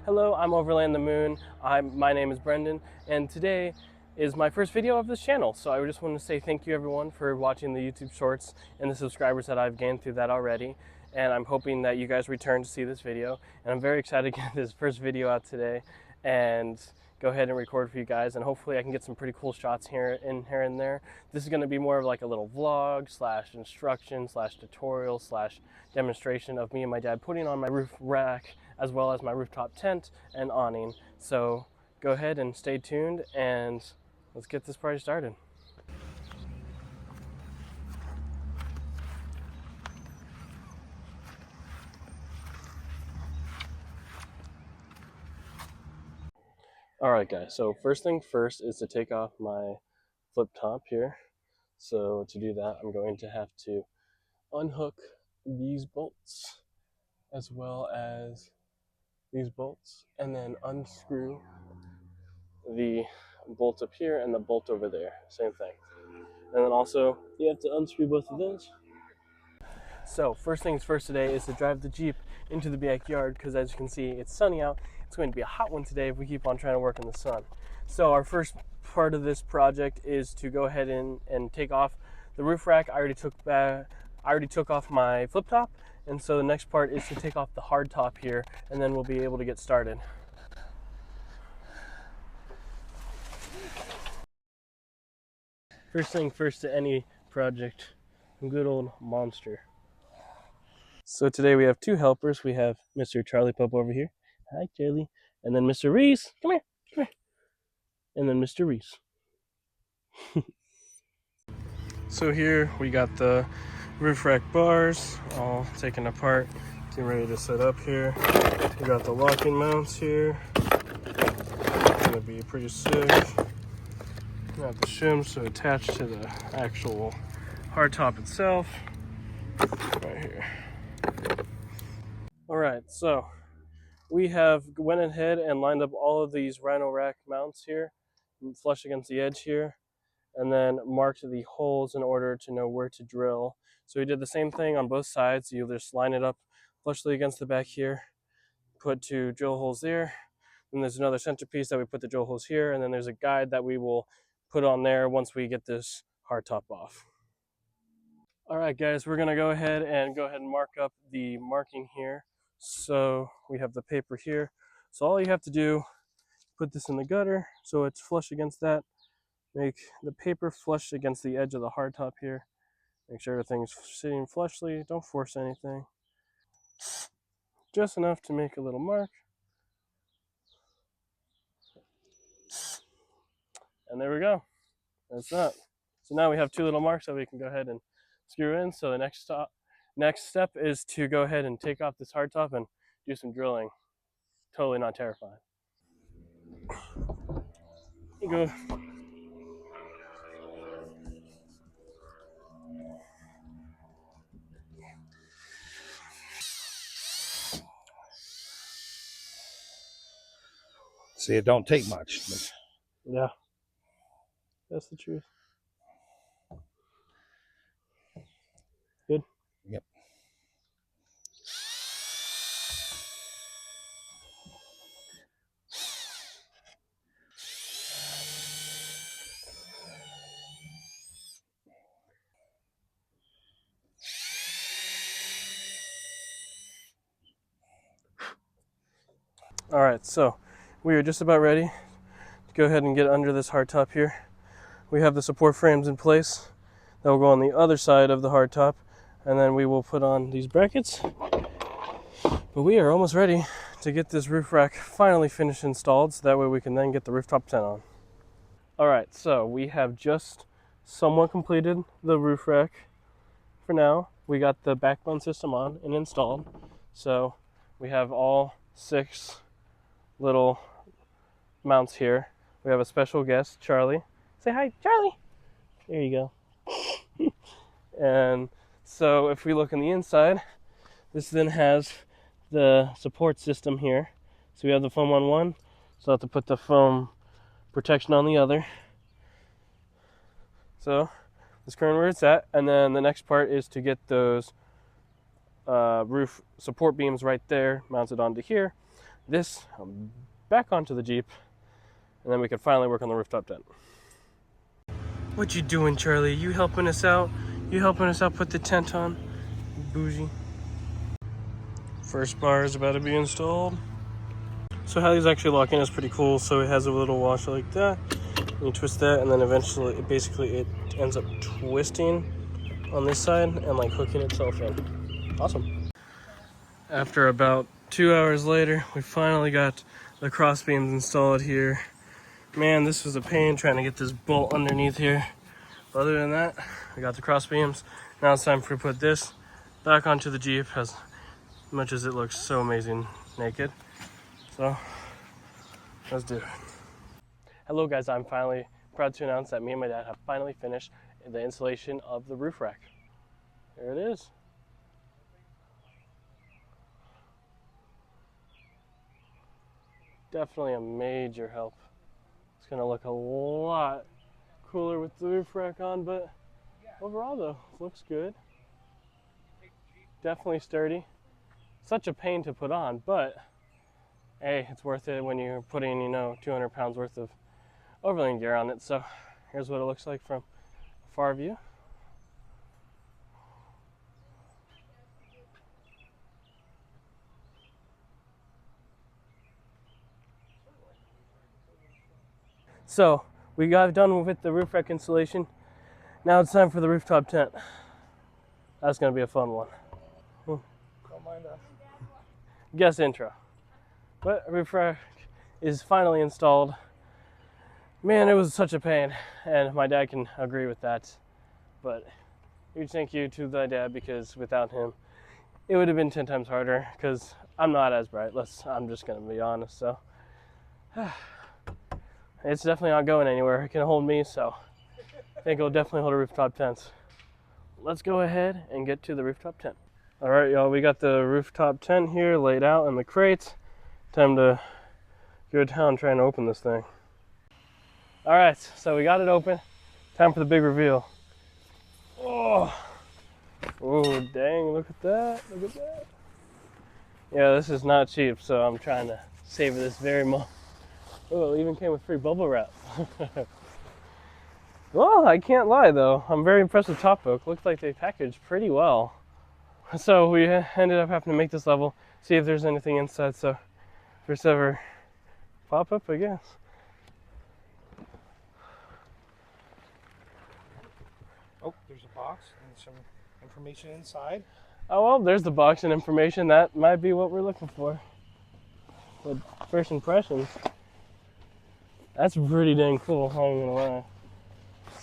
Hello, I'm Overland the Moon. My name is Brendan, and today is my first video of this channel. So I just want to say thank you everyone for watching the YouTube shorts and the subscribers that I've gained through that already. And I'm hoping that you guys return to see this video. And I'm very excited to get this first video out today and go ahead and record for you guys, and hopefully I can get some pretty cool shots here and there. This is going to be more of like a little vlog slash instruction slash tutorial slash demonstration of me and my dad putting on my roof rack as well as my rooftop tent and awning. So go ahead and stay tuned and let's get this party started. Alright guys, so first thing first is to take off my flip top here. So to do that, I'm going to have to unhook these bolts as well as these bolts, and then unscrew the bolt up here and the bolt over there, same thing. And then also you have to unscrew both of those. So first things first today is to drive the Jeep into the backyard, because as you can see it's sunny out. It's going to be a hot one today if we keep on trying to work in the sun. So our first part of this project is to go ahead and take off the roof rack. I already took off my flip top, and so the next part is to take off the hard top here, and then we'll be able to get started. First thing first to any project, a good old monster. So today we have two helpers. We have Mr. Charlie Pope over here. Hi, Charlie. And then Mr. Reese. Come here. Come here. And then Mr. Reese. So here we got the roof rack bars all taken apart, getting ready to set up here. We got the locking mounts here. It's gonna be pretty sick. Got the shims to attach to the actual hardtop itself. Right here. Alright, so we have went ahead and lined up all of these rhino rack mounts here, flush against the edge here, and then marked the holes in order to know where to drill. So we did the same thing on both sides. You just line it up flushly against the back here, put two drill holes there. Then there's another centerpiece that we put the drill holes here, and then there's a guide that we will put on there once we get this hardtop off. Alright guys, we're going to go ahead and mark up the marking here. So we have the paper here. So all you have to do, put this in the gutter so it's flush against that. Make the paper flush against the edge of the hardtop here. Make sure everything's sitting flushly. Don't force anything. Just enough to make a little mark. And there we go. That's that. So now we have two little marks that we can go ahead and screw in. So the next step is to go ahead and take off this hardtop and do some drilling. Totally not terrifying. You go. See, it don't take much. But... yeah, that's the truth. Good? Yep. All right, so we are just about ready to go ahead and get under this hardtop here. We have the support frames in place that will go on the other side of the hardtop, and then we will put on these brackets. But we are almost ready to get this roof rack finally finished installed, so that way we can then get the rooftop tent on. All right, so we have just somewhat completed the roof rack for now. We got the backbone system on and installed. So we have all 6 little mounts here. We have a special guest, Charlie. Say hi, Charlie. There you go. And so if we look on the inside, this then has the support system here. So we have the foam on one, so I have to put the foam protection on the other. So that's currently where it's at. And then the next part is to get those roof support beams right there mounted onto here. this back onto the Jeep, and then we can finally work on the rooftop tent. What you doing, Charlie? You helping us out? You helping us out put the tent on? Bougie. First bar is about to be installed. So how these actually lock in is pretty cool. So it has a little washer like that. You twist that, and then eventually, it ends up twisting on this side and like hooking itself in. Awesome. After about 2 hours later, we finally got the cross beams installed here. Man, this was a pain trying to get this bolt underneath here. But other than that, we got the cross beams. Now it's time for to put this back onto the Jeep, as much as it looks so amazing naked. So let's do it. Hello guys, I'm finally proud to announce that me and my dad have finally finished the installation of the roof rack. There it is. Definitely a major help. It's gonna look a lot cooler with the roof rack on, but overall though, looks good. Definitely sturdy. Such a pain to put on, but hey, it's worth it when you're putting, 200 pounds worth of Overland gear on it. So here's what it looks like from a far view. So we got done with the roof rack installation. Now it's time for the rooftop tent. That's gonna be a fun one. Don't mind us. Guest intro. But roof rack is finally installed. Man, it was such a pain, and my dad can agree with that. But huge thank you to my dad, because without him, it would have been 10 times harder, because I'm not as bright. I'm just gonna be honest. So it's definitely not going anywhere. It can hold me, so I think it'll definitely hold a rooftop tent. Let's go ahead and get to the rooftop tent. All right, y'all, we got the rooftop tent here laid out in the crates. Time to go to town trying to open this thing. All right, so we got it open. Time for the big reveal. Oh, dang, look at that, look at that. Yeah, this is not cheap, so I'm trying to savor this very much. Oh, it even came with free bubble wrap. Well, I can't lie though. I'm very impressed with Top Oak. Looks like they packaged pretty well. So we ended up having to make this level, see if there's anything inside. So first ever pop up, I guess. Oh, there's a box and some information inside. Oh well, there's the box and information. That might be what we're looking for. But first impressions. That's pretty dang cool, I'm not even gonna lie.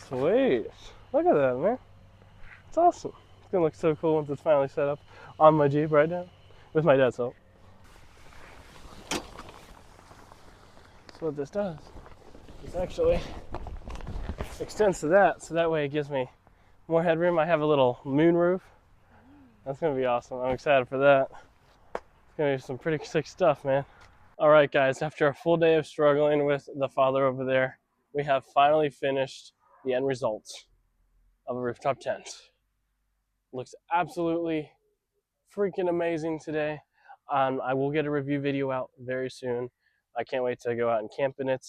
Sweet. Look at that, man. It's awesome. It's gonna look so cool once it's finally set up on my Jeep right now, with my dad's help. So what this does is actually extends to that, so that way it gives me more headroom. I have a little moon roof. That's gonna be awesome. I'm excited for that. It's gonna be some pretty sick stuff, man. All right, guys, after a full day of struggling with the father over there, we have finally finished the end result of a rooftop tent. Looks absolutely freaking amazing today. I will get a review video out very soon. I can't wait to go out and camp in it.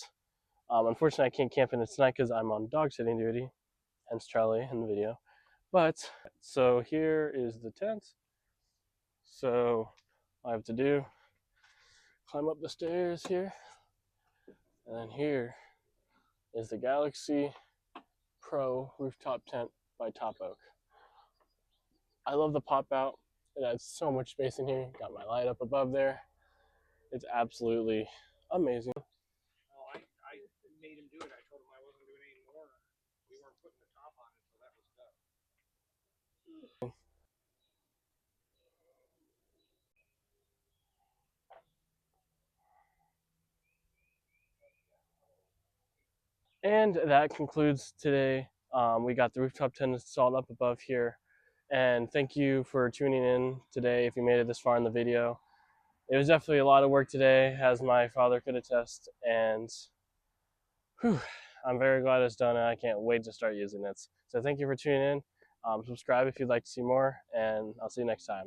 Unfortunately, I can't camp in it tonight because I'm on dog sitting duty, hence Charlie in the video. But, so here is the tent. So, all I have to do, climb up the stairs here, and then here is the Galaxy Pro rooftop tent by Top Oak. I love the pop out. It adds so much space in here. Got my light up above there. It's absolutely amazing. Well, I made him do it. I told him I wasn't doing any more. We weren't putting the top on it, so that was done. And that concludes today. We got the rooftop tent installed up above here. And thank you for tuning in today if you made it this far in the video. It was definitely a lot of work today, as my father could attest. And I'm very glad it's done, and I can't wait to start using it. So thank you for tuning in. Subscribe if you'd like to see more, and I'll see you next time.